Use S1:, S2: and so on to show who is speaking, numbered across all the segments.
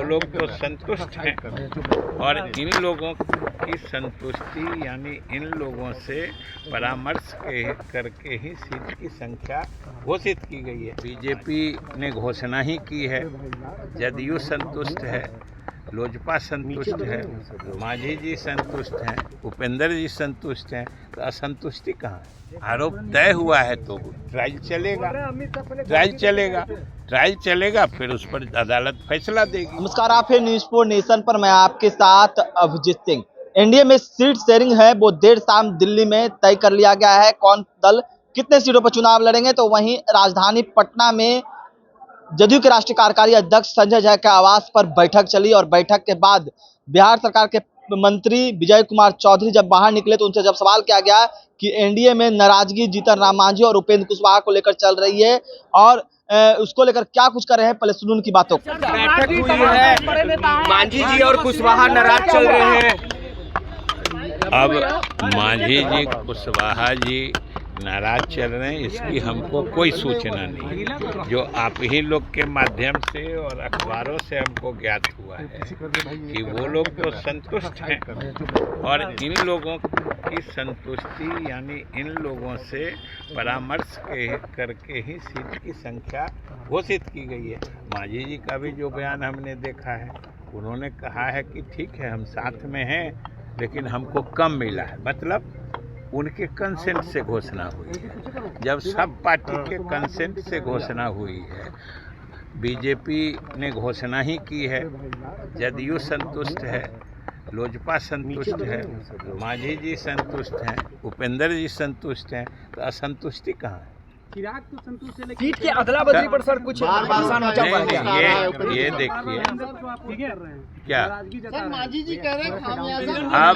S1: लोग तो संतुष्ट हैं और इन लोगों की संतुष्टि यानी इन लोगों से परामर्श करके ही सीट की संख्या घोषित की गई है। बीजेपी ने घोषणा ही की है, जदयू संतुष्ट है, लोजपा संतुष्ट है, मांझी जी संतुष्ट हैं, उपेंद्र जी संतुष्ट हैं, तो असंतुष्टि कहाँ है? आरोप तय हुआ है तो ट्रायल चलेगा, फिर उस पर अदालत फैसला देगी।
S2: नमस्कार, आप है न्यूज़ 4 नेशन पर, मैं आपके साथ अभिजीत सिंह। एनडीए में सीट शेयरिंग है वो देर शाम दिल्ली में तय कर लिया गया है। कौन दल कितने सीटों पर चुनाव लड़ेंगे, तो वहीं राजधानी पटना में जदयू के राष्ट्रीय कार्यकारी अध्यक्ष संजय झा के आवास पर बैठक चली और बैठक के बाद बिहार सरकार के मंत्री विजय कुमार चौधरी जब बाहर निकले तो उनसे जब सवाल किया गया कि एनडीए में नाराजगी जीतन राम मांझी और उपेंद्र कुशवाहा को लेकर चल रही है और उसको लेकर क्या कुछ कर रहे हैं, पहले सुनो उनकी बातों को।
S3: बैठक हुई है, मांझी जी और कुशवाहा नाराज चल रहे हैं।
S1: अब मांझी जी कुशवाहा जी नाराज चल रहे हैं, इसकी हमको कोई सूचना नहीं। जो आप ही लोग के माध्यम से और अखबारों से हमको ज्ञात हुआ है कि वो लोग तो संतुष्ट हैं और इन लोगों की संतुष्टि यानी इन लोगों से परामर्श करके ही सीट की संख्या घोषित की गई है। मांझी जी का भी जो बयान हमने देखा है, उन्होंने कहा है कि ठीक है, हम साथ में हैं लेकिन हमको कम मिला है। मतलब उनके कंसेंट से घोषणा हुई है। जब सब पार्टी के कंसेंट से घोषणा हुई है, बीजेपी ने घोषणा ही की है, जदयू संतुष्ट है, लोजपा संतुष्ट है, मांझी जी संतुष्ट हैं, उपेंद्र जी संतुष्ट हैं, तो असंतुष्टि कहाँ है?
S3: चिराग तो संतुष्ट है, सीट के अदला बदली पर सर कुछ
S1: ये देखिए क्या
S4: मांझी जी कह रहे हैं
S1: अब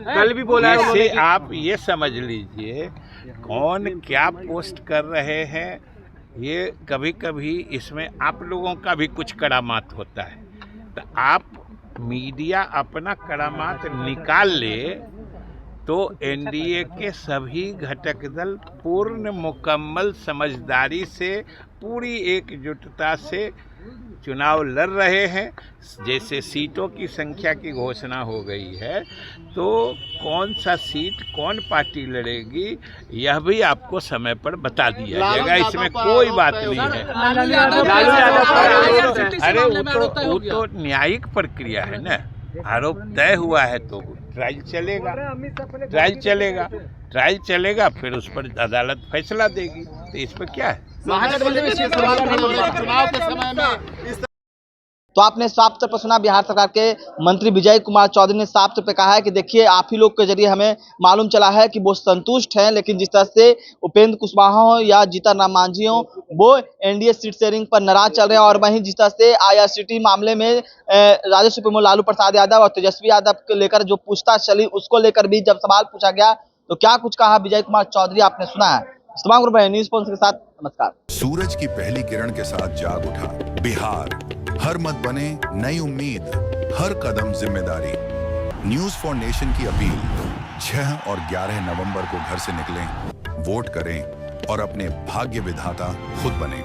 S3: कल भी बोला है।
S1: इससे आप ये समझ लीजिए कौन क्या पोस्ट कर रहे हैं। ये कभी कभी इसमें आप लोगों का भी कुछ करामात होता है, तो आप मीडिया अपना करामात निकाल ले तो एनडीए के सभी घटक दल पूर्ण मुकम्मल समझदारी से पूरी एकजुटता से चुनाव लड़ रहे हैं। जैसे सीटों की संख्या की घोषणा हो गई है, तो कौन सा सीट कौन पार्टी लड़ेगी यह भी आपको समय पर बता दिया जाएगा, इसमें कोई बात नहीं है। अरे वो तो न्यायिक प्रक्रिया है ना, आरोप तय हुआ है तो ट्रायल चलेगा, फिर उस पर अदालत फैसला देगी, तो इस पर क्या है?
S2: तो आपने साफ तौर पर सुना, बिहार सरकार के मंत्री विजय कुमार चौधरी ने साफ तौर पर कहा है कि देखिए, आप ही लोग के जरिए हमें मालूम चला है कि वो संतुष्ट हैं, लेकिन जिस तरह से उपेंद्र कुशवाहा हो या जीतन राम मांझी हो, वो एनडीए सीट शेयरिंग पर नाराज चल रहे हैं। और वहीं जिस तरह से आईआरसीटी मामले में राजद सुप्रीमो लालू प्रसाद यादव और तेजस्वी यादव को लेकर जो पूछताछ चली, उसको लेकर भी जब सवाल पूछा गया तो क्या कुछ कहा विजय कुमार चौधरी, आपने सुना है। तमाम ग्रुप न्यूज़ पॉइंट के साथ नमस्कार।
S5: सूरज की पहली किरण के साथ जाग उठा बिहार, हर मत बने नई उम्मीद, हर कदम जिम्मेदारी। न्यूज़ 4 नेशन की अपील, 6 और 11 नवंबर को घर से निकलें, वोट करें और अपने भाग्य विधाता खुद बने।